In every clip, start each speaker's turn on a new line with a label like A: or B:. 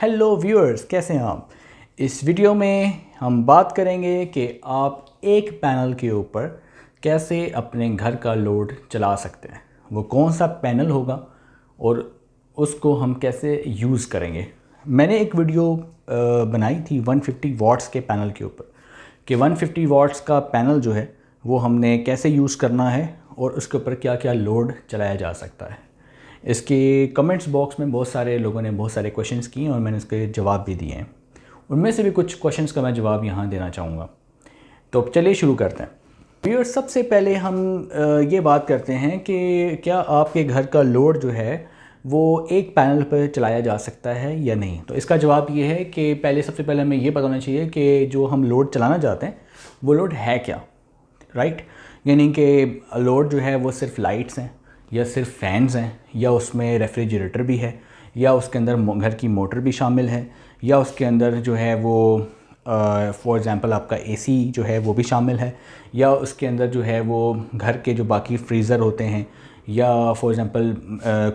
A: Hello viewers, कैसे हैं आप। इस वीडियो में हम बात करेंगे कि आप एक पैनल के ऊपर कैसे अपने घर का लोड चला सकते हैं, वो कौन सा पैनल होगा और उसको हम कैसे यूज़ करेंगे। मैंने एक वीडियो बनाई थी 150 वाट्स के पैनल के ऊपर कि 150 वाट्स का पैनल जो है वो हमने कैसे यूज़ करना है और उसके ऊपर क्या क्या लोड चलाया जा सकता है। इसके कमेंट्स बॉक्स में बहुत सारे लोगों ने बहुत सारे क्वेश्चंस किए और मैंने उसके जवाब भी दिए हैं। उनमें से भी कुछ क्वेश्चंस का मैं जवाब यहाँ देना चाहूँगा। तो चलिए शुरू करते हैं। व्यूअर्स, सबसे पहले हम ये बात करते हैं कि क्या आपके घर का लोड जो है वो एक पैनल पर चलाया जा सकता है या नहीं। तो इसका जवाब ये है कि सबसे पहले हमें ये पता होना चाहिए कि जो हम लोड चलाना चाहते हैं वो लोड है क्या, राइट। यानी कि लोड जो है वो सिर्फ लाइट्स हैं या सिर्फ फैंस हैं या उसमें रेफ्रिजरेटर भी है या उसके अंदर घर की मोटर भी शामिल है या उसके अंदर जो है वो फॉर एग्ज़ाम्पल आपका एसी जो है वो भी शामिल है या उसके अंदर जो है वो घर के जो बाकी फ्रीज़र होते हैं या फॉर एग्ज़ाम्पल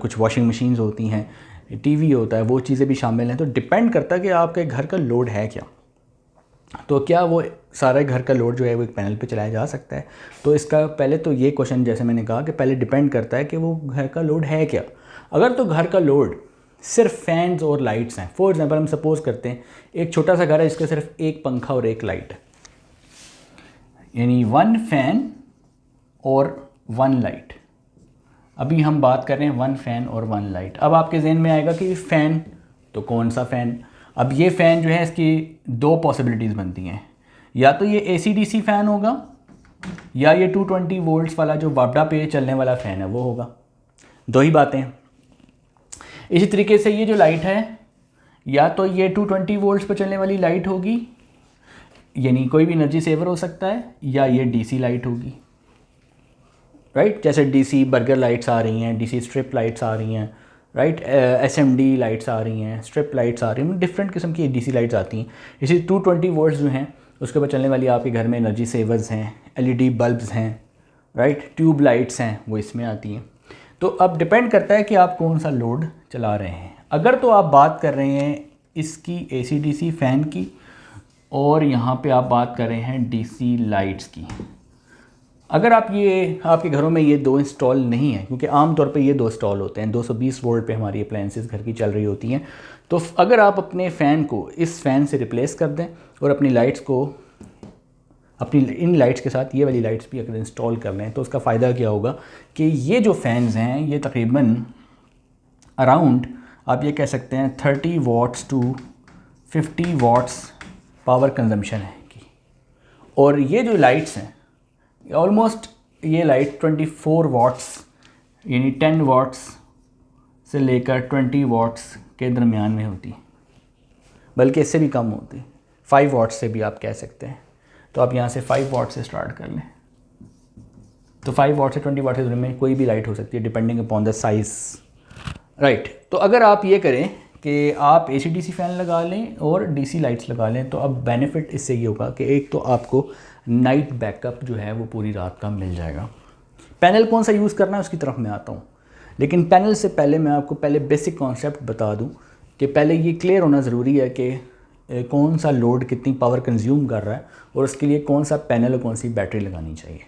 A: कुछ वॉशिंग मशीन्स होती हैं, टीवी होता है, वो चीज़ें भी शामिल हैं। तो डिपेंड करता है कि आपके घर का लोड है क्या। तो क्या वो सारा घर का लोड जो है वो एक पैनल पे चलाया जा सकता है। तो इसका पहले तो ये क्वेश्चन, जैसे मैंने कहा कि पहले डिपेंड करता है कि वो घर का लोड है क्या। अगर तो घर का लोड सिर्फ फैंस और लाइट्स हैं, फॉर एग्जांपल हम सपोज़ करते हैं एक छोटा सा घर है जिसका सिर्फ एक पंखा और एक लाइट है, यानी 1 फैन और 1 लाइट। अभी हम बात कर रहे हैं 1 फैन और 1 लाइट। अब आपके जहन में आएगा कि फ़ैन तो कौन सा फ़ैन। अब ये फ़ैन जो है इसकी 2 पॉसिबिलिटीज़ बनती हैं, या तो ये AC/DC फ़ैन होगा या ये 220 वोल्ट्स वाला जो वापडा पे चलने वाला फ़ैन है वो होगा। 2 ही बातें हैं। इसी तरीके से ये जो लाइट है या तो ये 220 वोल्ट्स पर चलने वाली लाइट होगी, यानी कोई भी एनर्जी सेवर हो सकता है, या ये DC लाइट होगी, राइट। जैसे DC बर्गर लाइट्स आ रही हैं, DC स्ट्रिप लाइट्स आ रही हैं, राइट। SMD लाइट्स आ रही हैं, स्ट्रिप लाइट्स आ रही हैं, डिफरेंट किस्म की DC लाइट्स आती हैं। इसी 220 वोल्ट्स जो हैं उसके ऊपर चलने वाली आपके घर में एनर्जी सेवर्स हैं, LED बल्ब्स हैं, राइट, ट्यूब लाइट्स हैं, वो इसमें आती हैं। तो अब डिपेंड करता है कि आप कौन सा लोड चला रहे हैं। अगर तो आप बात कर रहे हैं इसकी AC/DC फ़ैन की और यहाँ पे आप बात कर रहे हैं DC लाइट्स की। अगर आप ये आपके घरों में ये 2 इंस्टॉल नहीं है, क्योंकि आम तौर पे ये 2 इंस्टॉल होते हैं, 220 वोल्ट पे हमारी अप्लायंसेस घर की चल रही होती हैं। तो अगर आप अपने फ़ैन को इस फ़ैन से रिप्लेस कर दें और अपनी लाइट्स को अपनी इन लाइट्स के साथ ये वाली लाइट्स भी अगर इंस्टॉल कर लें तो उसका फ़ायदा क्या होगा कि ये जो फ़ैन्स हैं ये तकरीबन अराउंड आप ये कह सकते हैं 30 watts to 50 watts power consumption है की। और ये जो लाइट्स हैं ऑलमोस्ट ये लाइट 24 वाट्स यानी 10 वाट्स से लेकर 20 वाट्स के दरमियान में होती है, बल्कि इससे भी कम होती है, 5 वाट्स से भी आप कह सकते हैं। तो आप यहाँ से 5 वाट से स्टार्ट कर लें। तो 5 वाट से 20 वाट के में कोई भी लाइट हो सकती है depending upon the size, right. तो अगर आप ये करें कि आप AC/DC फ़ैन लगा लें और DC लाइट्स लगा लें तो अब बेनिफिट इससे ये होगा कि एक तो आपको नाइट बैकअप जो है वो पूरी रात का मिल जाएगा। पैनल कौन सा यूज़ करना है उसकी तरफ मैं आता हूँ, लेकिन पैनल से पहले मैं आपको बेसिक कॉन्सेप्ट बता दूँ कि पहले ये क्लियर होना ज़रूरी है कि कौन सा लोड कितनी पावर कंज्यूम कर रहा है और उसके लिए कौन सा पैनल और कौन सी बैटरी लगानी चाहिए।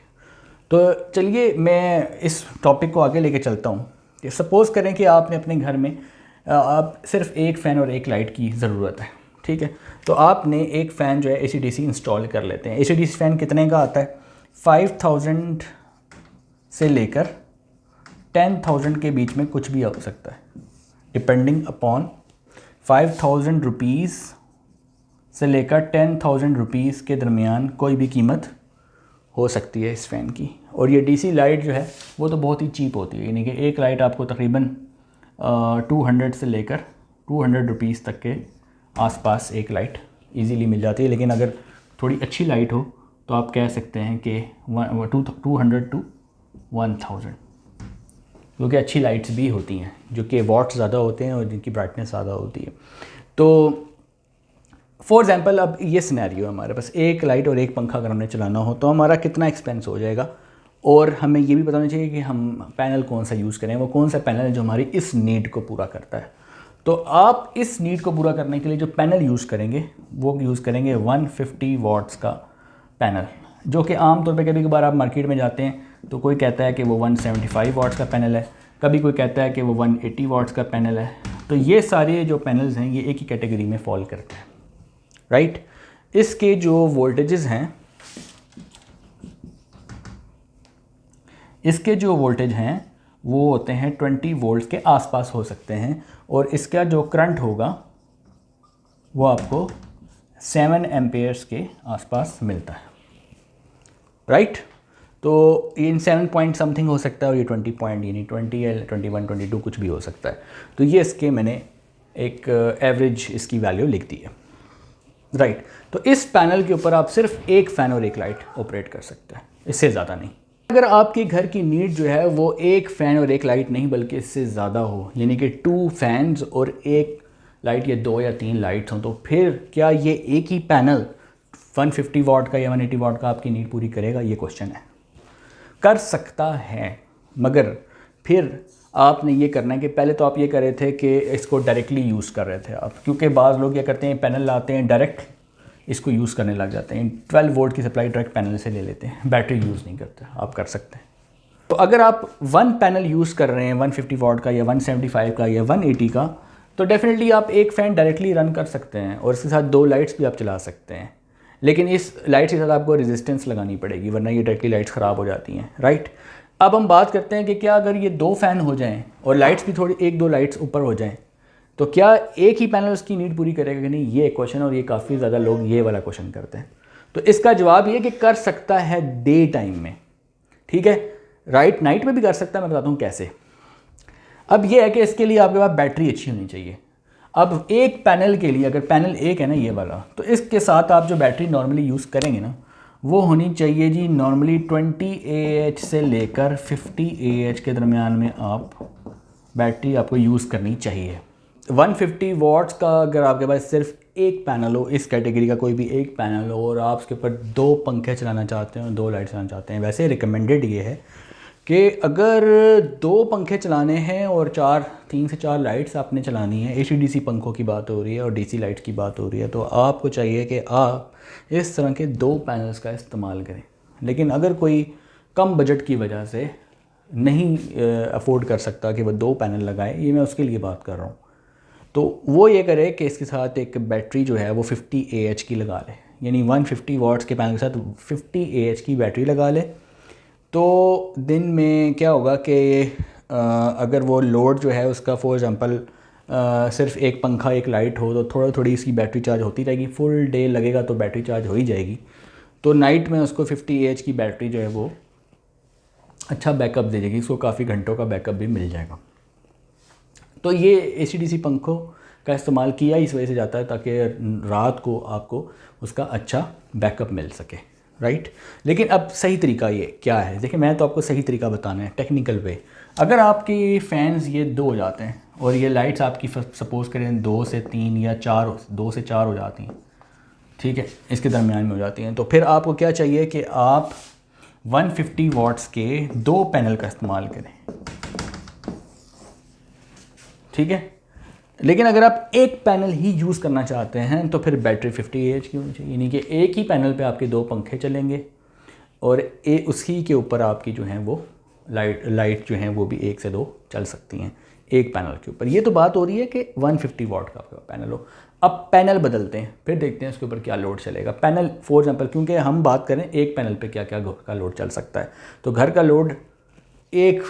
A: तो चलिए मैं इस टॉपिक को आगे लेके चलता हूँ कि सपोज़ करें कि आपने अपने घर में आप सिर्फ एक फ़ैन और एक लाइट की ज़रूरत है, ठीक है। तो आपने एक फ़ैन जो है AC/DC इंस्टॉल कर लेते हैं। AC/DC फ़ैन कितने का आता है? 5000 से लेकर 10,000 के बीच में कुछ भी हो सकता है, डिपेंडिंग अपॉन 5000 रुपीज़ से लेकर 10,000 रुपीज़ के दरमियान कोई भी कीमत हो सकती है इस फ़ैन की। और ये DC लाइट जो है वो तो बहुत ही चीप होती है, यानी कि एक लाइट आपको तकरीबन 200 से लेकर 200 रुपीज़ तक के आसपास एक लाइट इजीली मिल जाती है। लेकिन अगर थोड़ी अच्छी लाइट हो तो आप कह सकते हैं कि 200 टू 1000, क्योंकि अच्छी लाइट्स भी होती हैं जो कि वॉट्स ज़्यादा होते हैं और जिनकी ब्राइटनेस ज़्यादा होती है। तो फॉर एग्ज़ाम्पल अब ये सिनेरियो है, हमारे पास एक लाइट और एक पंखा अगर हमने चलाना हो तो हमारा कितना एक्सपेंस हो जाएगा। और हमें ये भी बताना चाहिए कि हम पैनल कौन सा यूज़ करें, वो कौन सा पैनल है जो हमारी इस नीड को पूरा करता है। तो आप इस नीड को पूरा करने के लिए जो पैनल यूज़ करेंगे वो यूज़ करेंगे 150 वाट्स का पैनल, जो कि आमतौर पे कभी कभार आप मार्केट में जाते हैं तो कोई कहता है कि वो 175 वाट्स का पैनल है, कभी कोई कहता है कि वो 180 वाट्स का पैनल है। तो ये सारे जो पैनल्स हैं ये एक ही कैटेगरी में फॉल करते हैं, राइट। इसके जो वोल्टेजेस हैं, इसके जो वोल्टेज हैं वो होते हैं 20 वोल्ट के आसपास हो सकते हैं, और इसका जो करंट होगा वो आपको 7 एम्पेयर्स के आसपास मिलता है, राइट। तो इन 7 पॉइंट समथिंग हो सकता है और ये 20 पॉइंट यानी 20 या 21 22 कुछ भी हो सकता है। तो ये इसके मैंने एक एवरेज इसकी वैल्यू लिख दी है, राइट। तो इस पैनल के ऊपर आप सिर्फ एक फ़ैन और एक लाइट ऑपरेट कर सकते हैं, इससे ज़्यादा नहीं। अगर आपके घर की नीड जो है वो एक फ़ैन और एक लाइट नहीं बल्कि इससे ज़्यादा हो, यानी कि 2 फैन्स और एक लाइट या 2 या 3 लाइट्स हों, तो फिर क्या ये एक ही पैनल 150 वाट का या 180 वाट का आपकी नीड पूरी करेगा? ये क्वेश्चन है। कर सकता है, मगर फिर आपने ये करना है कि पहले तो आप ये कर रहे थे कि इसको डायरेक्टली यूज़ कर रहे थे आप, क्योंकि बाज़ लोग क्या करते हैं पैनल लाते हैं डायरेक्ट इसको यूज़ करने लग जाते हैं, 12 वोल्ट की सप्लाई डायरेक्ट पैनल से ले लेते हैं, बैटरी यूज़ नहीं करते। आप कर सकते हैं। तो अगर आप 1 पैनल यूज़ कर रहे हैं 150 वाट का या 175 का या 180 का, तो डेफिनेटली आप एक फ़ैन डायरेक्टली रन कर सकते हैं और इसके साथ 2 लाइट्स भी आप चला सकते हैं, लेकिन इस लाइट के साथ आपको रेजिस्टेंस लगानी पड़ेगी, वरना ये डायरेक्टली लाइट्स ख़राब हो जाती हैं, राइट। अब हम बात करते हैं कि क्या अगर ये 2 फ़ैन हो जाएं और लाइट्स भी थोड़ी 1-2 लाइट्स ऊपर हो जाएं, तो क्या एक ही पैनल उसकी नीड पूरी करेगा कि नहीं? ये क्वेश्चन, और ये काफ़ी ज़्यादा लोग ये वाला क्वेश्चन करते हैं। तो इसका जवाब ये कि कर सकता है डे टाइम में, ठीक है, राइट। नाइट में भी कर सकता है, मैं बताता हूँ कैसे। अब ये है कि इसके लिए आपके पास बैटरी अच्छी होनी चाहिए। अब एक पैनल के लिए, अगर पैनल एक है ना ये वाला, तो इसके साथ आप जो बैटरी नॉर्मली यूज़ करेंगे ना वो होनी चाहिए जी नॉर्मली 20 AH से लेकर 50 AH के दरमियान में आप बैटरी आपको यूज़ करनी चाहिए। 150 वाट्स का अगर आपके पास सिर्फ एक पैनल हो, इस कैटेगरी का कोई भी एक पैनल हो, और आप उसके ऊपर 2 पंखे चलाना चाहते हैं और 2 लाइट चलाना चाहते हैं, वैसे रिकमेंडेड ये है कि अगर 2 पंखे चलाने हैं और 3 से 4 लाइट्स आपने चलानी है, AC/DC पंखों की बात हो रही है और DC लाइट्स की बात हो रही है, तो आपको चाहिए कि आप इस तरह के 2 पैनल्स का इस्तेमाल करें। लेकिन अगर कोई कम बजट की वजह से नहीं अफोर्ड कर सकता कि वह 2 पैनल लगाए, ये मैं उसके लिए बात कर रहा हूँ, तो वो ये करे कि इसके साथ एक बैटरी जो है वो 50 AH की लगा ले, यानी 150 वाट्स के पैनल के साथ 50 AH की बैटरी लगा ले। तो दिन में क्या होगा कि अगर वो लोड जो है उसका फॉर एग्ज़ाम्पल सिर्फ एक पंखा एक लाइट हो, तो थोड़ी इसकी बैटरी चार्ज होती रहेगी। फुल डे लगेगा तो बैटरी चार्ज हो ही जाएगी। तो नाइट में उसको 50 AH की बैटरी जो है वो अच्छा बैकअप दे देगी, इसको काफ़ी घंटों का बैकअप भी मिल जाएगा। तो ये AC/DC पंखों का इस्तेमाल किया इस वजह से जाता है ताकि रात को आपको उसका अच्छा बैकअप मिल सके, राइट। लेकिन अब सही तरीका ये क्या है? देखिए, मैं तो आपको सही तरीका बताना है, टेक्निकल वे। अगर आपकी फ़ैन्स ये 2 हो जाते हैं और ये लाइट्स आपकी सपोज़ करें 2 से 3 या 2 से 4 हो जाती हैं, ठीक है, इसके दरमियान में हो जाती हैं, तो फिर आपको क्या चाहिए कि आप 150 वाट्स के 2 पैनल का इस्तेमाल करें, ठीक है। लेकिन अगर आप एक पैनल ही यूज़ करना चाहते हैं तो फिर बैटरी 50 AH की होनी चाहिए, यानी कि एक ही पैनल पे आपके 2 पंखे चलेंगे और उसी के ऊपर आपकी जो है वो लाइट जो है वो भी 1 से 2 चल सकती हैं एक पैनल के ऊपर। ये तो बात हो रही है कि 150 वाट का आपका पैनल हो। अब पैनल बदलते हैं, फिर देखते हैं उसके ऊपर क्या लोड चलेगा। पैनल फॉर एग्जाम्पल, क्योंकि हम बात करें एक पैनल पे क्या क्या घर का लोड चल सकता है, तो घर का लोड 1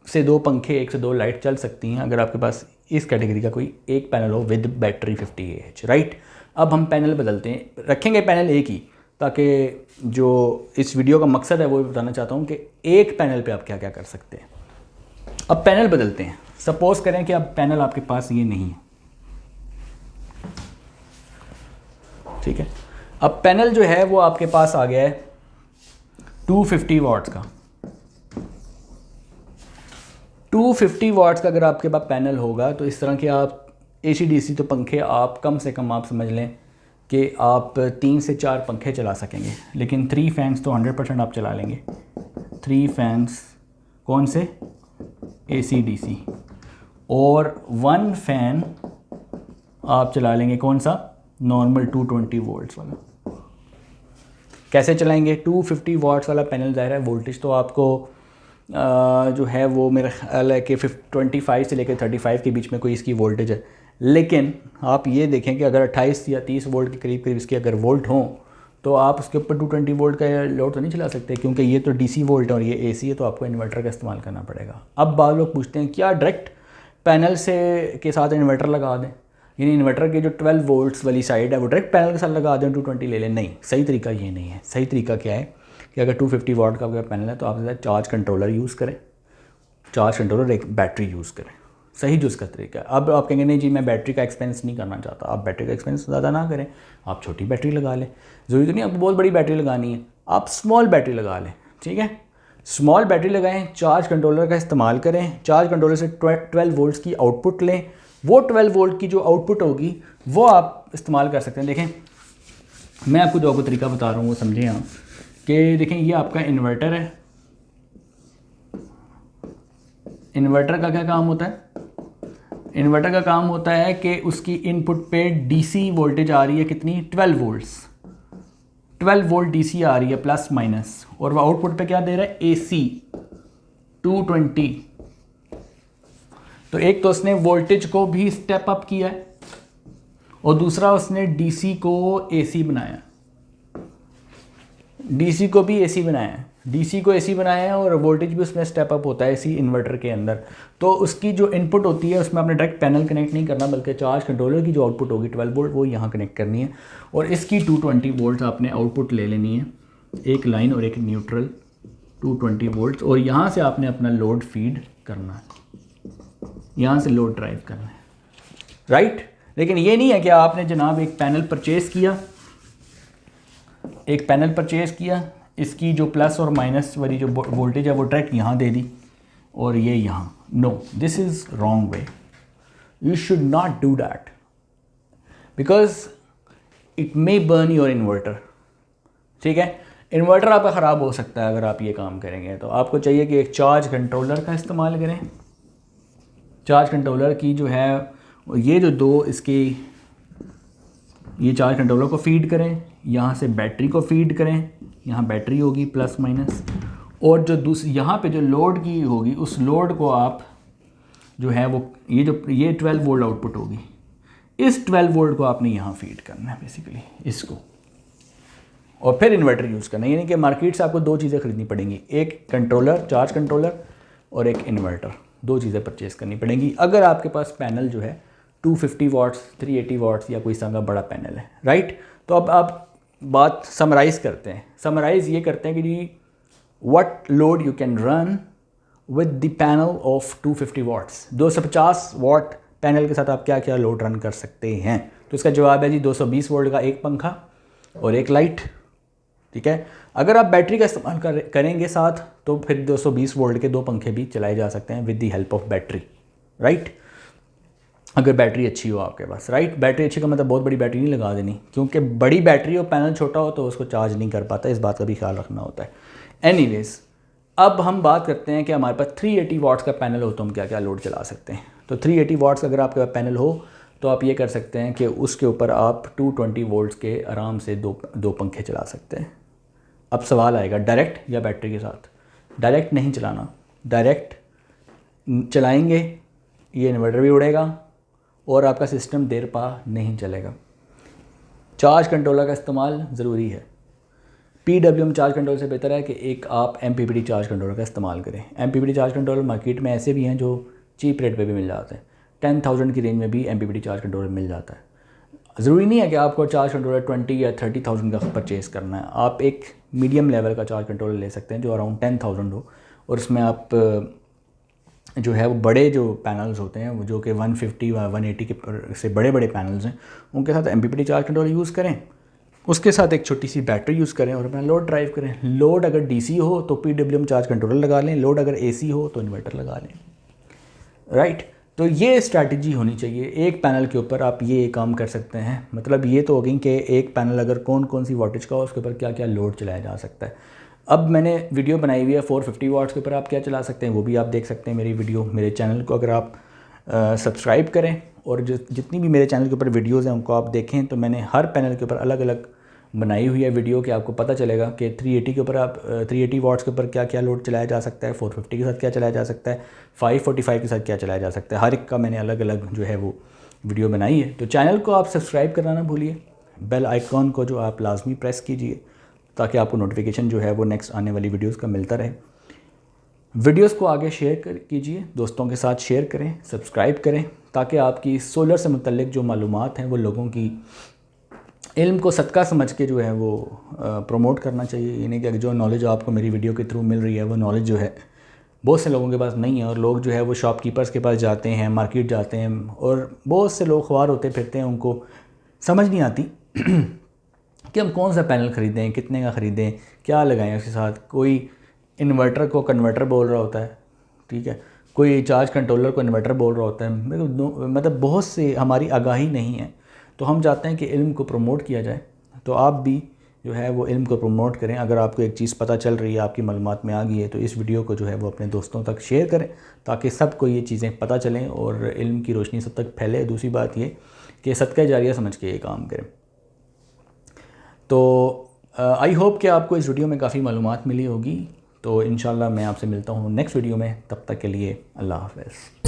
A: से 2 पंखे 1 से 2 लाइट चल सकती हैं अगर आपके पास इस कैटेगरी का कोई एक पैनल हो विद बैटरी 50 AH, राइट। अब हम पैनल बदलते हैं, रखेंगे पैनल एक ही, ताकि जो इस वीडियो का मकसद है वो बताना चाहता हूँ कि एक पैनल पे आप क्या क्या कर सकते हैं। अब पैनल बदलते हैं। सपोज़ करें कि अब पैनल आपके पास ये नहीं है, ठीक है। अब पैनल जो है वो आपके पास आ गया है 250 वाट्स का। 250 वाट्स का अगर आपके पास पैनल होगा तो इस तरह के आप AC/DC तो पंखे आप कम से कम आप समझ लें कि आप 3 से 4 पंखे चला सकेंगे, लेकिन 3 फैंस तो 100% आप चला लेंगे। 3 फैंस कौन से? AC/DC। और 1 फ़ैन आप चला लेंगे कौन सा, नॉर्मल 220 वोल्ट्स वाला। कैसे चलाएंगे, 250 वाट्स वाला पैनल, ज़ाहिर है वोल्टेज तो आपको जो है वो मेरा ख्याल है कि 25 से लेकर 35 के बीच में कोई इसकी वोल्टेज है। लेकिन आप ये देखें कि अगर 28 या 30 वोल्ट के करीब करीब इसके अगर वोल्ट हों तो आप उसके ऊपर 220 वोल्ट का लोड तो नहीं चला सकते, क्योंकि ये तो डीसी वोल्ट है और ये एसी है, तो आपको इन्वर्टर का इस्तेमाल करना पड़ेगा। अब बाद लोग पूछते हैं क्या डायरेक्ट पैनल से के साथ इन्वर्टर लगा दें, यानी इन्वर्टर के जो 12 वोल्ट्स वाली साइड है वो डायरेक्ट पैनल के साथ लगा दें, 220 ले लें। नहीं, सही तरीका ये नहीं है। सही तरीका क्या है कि अगर 250 वाट का पैनल है तो आप चार्ज कंट्रोलर यूज़ करें, चार्ज कंट्रोलर एक बैटरी यूज़ करें, सही जो उसका तरीका है। अब आप कहेंगे नहीं जी मैं बैटरी का एक्सपेंस नहीं करना चाहता, आप बैटरी का एक्सपेंस ज़्यादा ना करें, आप छोटी बैटरी लगा लें। ज़रूरी तो नहीं आपको बहुत बड़ी बैटरी लगानी है, आप स्मॉल बैटरी लगा लें, ठीक है। स्मॉल बैटरी लगाएं, चार्ज कंट्रोलर का इस्तेमाल करें, चार्ज कंट्रोलर से 12 वोल्ट्स की आउटपुट लें, वो 12 वोल्ट की जो आउटपुट होगी वो आप इस्तेमाल कर सकते हैं। देखें मैं आपको जो आपको तरीका बता रहा हूँ वो समझें आप कि देखें ये आपका इन्वर्टर है। इन्वर्टर का क्या काम होता है, इन्वर्टर का काम होता है कि उसकी इनपुट पे डीसी वोल्टेज आ रही है कितनी, 12 वोल्ट्स, 12 वोल्ट डीसी आ रही है प्लस माइनस, और वो आउटपुट पे क्या दे रहा है, एसी 220। तो एक तो उसने वोल्टेज को भी स्टेप अप किया है और दूसरा उसने डीसी को एसी बनाया, डीसी को भी एसी बनाया है, डीसी को एसी बनाया है और वोल्टेज भी उसमें स्टेप अप होता है एसी इन्वर्टर के अंदर। तो उसकी जो इनपुट होती है उसमें आपने डायरेक्ट पैनल कनेक्ट नहीं करना, बल्कि चार्ज कंट्रोलर की जो आउटपुट होगी 12 वोल्ट वो यहाँ कनेक्ट करनी है, और इसकी 220 वोल्ट आपने आउटपुट ले लेनी है, एक लाइन और एक न्यूट्रल 220 वोल्ट, और यहाँ से आपने अपना लोड फीड करना है, यहाँ से लोड ड्राइव करना है, राइट। लेकिन ये नहीं है कि आपने जनाब एक पैनल परचेज़ किया, एक पैनल परचेज़ किया, इसकी जो प्लस और माइनस वाली जो वोल्टेज है वो डायरेक्ट यहाँ दे दी और ये यहाँ। No, this is wrong way, you should not do that because it may burn your inverter, ठीक है। इन्वर्टर आपका ख़राब हो सकता है अगर आप ये काम करेंगे। तो आपको चाहिए कि एक चार्ज कंट्रोलर का इस्तेमाल करें। चार्ज कंट्रोलर की जो है ये जो दो इसकी, ये चार्ज कंट्रोलर को फीड करें, यहाँ से बैटरी को फीड करें, यहाँ बैटरी होगी प्लस माइनस, और जो दूसरी यहाँ पे जो लोड की होगी उस लोड को आप जो है वो ये 12 वोल्ट आउटपुट होगी, इस 12 वोल्ट को आपने यहाँ फीड करना है बेसिकली इसको, और फिर इन्वर्टर यूज़ करना है। यानी कि मार्केट से आपको दो चीज़ें खरीदनी पड़ेंगी, एक कंट्रोलर चार्ज कंट्रोलर और एक इन्वर्टर, दो चीज़ें परचेज़ करनी पड़ेंगी अगर आपके पास पैनल जो है 250 वाट्स 380 वाट्स या कोई संगा बड़ा पैनल है, राइट। तो अब आप बात समराइज़ करते हैं, समराइज़ ये करते हैं कि जी what load you can run with the panel of 250 watts, 250 watt panel के साथ आप क्या क्या लोड रन कर सकते हैं। तो इसका जवाब है जी 220 वोल्ट का एक पंखा और एक लाइट, ठीक है। अगर आप बैटरी का इस्तेमाल करेंगे साथ तो फिर 220 वोल्ट के दो पंखे भी चलाए जा सकते हैं with the help of battery, right, अगर बैटरी अच्छी हो आपके पास, राइट। बैटरी अच्छी का मतलब बहुत बड़ी बैटरी नहीं लगा देनी, क्योंकि बड़ी बैटरी और पैनल छोटा हो तो उसको चार्ज नहीं कर पाता, इस बात का भी ख्याल रखना होता है। एनीवेज, अब हम बात करते हैं कि हमारे पास 380 वाट्स का पैनल हो तो हम क्या क्या लोड चला सकते हैं। तो 380 वाट्स अगर आपके पास पैनल हो तो आप ये कर सकते हैं कि उसके ऊपर आप 220 वोल्ट्स के आराम से दो पंखे चला सकते हैं। अब सवाल आएगा डायरेक्ट या बैटरी के साथ। डायरेक्ट नहीं चलाना, डायरेक्ट चलाएंगे ये इन्वर्टर भी उड़ेगा और आपका सिस्टम देर पा नहीं चलेगा। चार्ज कंट्रोलर का इस्तेमाल ज़रूरी है। PWM चार्ज कंट्रोलर से बेहतर है कि एक आप MPPT चार्ज कंट्रोलर का इस्तेमाल करें। MPPT चार्ज कंट्रोलर मार्केट में ऐसे भी हैं जो चीप रेट पे भी मिल जाते हैं, 10,000 की रेंज में भी MPPT चार्ज कंट्रोलर मिल जाता है। ज़रूरी नहीं है कि आपको चार्ज कंट्रोलर 20 या 30,000 का परचेज़ करना है, आप एक मीडियम लेवल का चार्ज कंट्रोलर ले सकते हैं जो अराउंड 10,000 हो, और उसमें आप जो है वो बड़े जो पैनल्स होते हैं वो जो कि 150 या 180 के से बड़े बड़े पैनल्स हैं उनके साथ MPPT चार्ज कंट्रोलर यूज़ करें, उसके साथ एक छोटी सी बैटरी यूज़ करें और अपना लोड ड्राइव करें। लोड अगर DC हो तो PWM चार्ज कंट्रोलर लगा लें, लोड अगर AC हो तो इन्वर्टर लगा लें, राइट। तो ये स्ट्रैटेजी होनी चाहिए। एक पैनल के ऊपर आप ये काम कर सकते हैं, मतलब ये तो हो गई कि एक पैनल अगर कौन कौन सी वाटेज का हो उसके ऊपर क्या क्या लोड चलाया जा सकता है। अब मैंने वीडियो बनाई हुई है 450 वाट्स के ऊपर आप क्या चला सकते हैं, वो भी आप देख सकते हैं मेरी वीडियो, मेरे चैनल को अगर आप सब्सक्राइब करें और जितनी भी मेरे चैनल के ऊपर वीडियोज़ हैं उनको आप देखें। तो मैंने हर पैनल के ऊपर अलग अलग बनाई हुई है वीडियो कि आपको पता चलेगा कि 380 के ऊपर आप 380 वाट्स के ऊपर क्या क्या लोड चलाया जा सकता है, 450 के साथ क्या चलाया जा सकता है, 545 के साथ क्या चलाया जा सकता है। हर एक का मैंने अलग अलग जो है वो वीडियो बनाई है। तो चैनल को आप सब्सक्राइब करना ना भूलिए, बेल आइकॉन को जो आप लाजमी प्रेस कीजिए ताकि आपको नोटिफिकेशन जो है वो नेक्स्ट आने वाली वीडियोज़ का मिलता रहे। वीडियोज़ को आगे शेयर कीजिए, दोस्तों के साथ शेयर करें, सब्सक्राइब करें ताकि आपकी सोलर से मुतल्लिक जो मालूमात हैं वो लोगों की इल्म को सदका समझ के जो है वो प्रमोट करना चाहिए। यानी कि जो नॉलेज आपको मेरी वीडियो के थ्रू मिल रही है वो नॉलेज जो है बहुत से लोगों के पास नहीं है, और लोग जो है वो शॉपकीपर्स के पास जाते हैं, मार्केट जाते हैं, और बहुत से लोग ख्वार होते फिरते हैं, उनको समझ नहीं आती कि हम कौन सा पैनल ख़रीदें, कितने का ख़रीदें, क्या लगाएं उसके साथ। कोई इन्वर्टर को कन्वर्टर बोल रहा होता है, ठीक है, कोई चार्ज कंट्रोलर को इन्वर्टर बोल रहा होता है। मतलब बहुत से हमारी आगाही नहीं है। तो हम चाहते हैं कि इल्म को प्रमोट किया जाए, तो आप भी जो है वो इल्म को प्रमोट करें। अगर आपको एक चीज़ पता चल रही है, आपकी मालूमात में आ गई है, तो इस वीडियो को जो है वो अपने दोस्तों तक शेयर करें ताकि सबको ये चीज़ें पता चलें और इल्म की रोशनी सब तक फैले। दूसरी बात ये कि सदका जारिया समझ के ये काम करें। तो आई होप कि आपको इस वीडियो में काफ़ी मालूमात मिली होगी। तो इंशाल्लाह मैं आपसे मिलता हूँ नेक्स्ट वीडियो में, तब तक के लिए अल्लाह हाफ़िज़।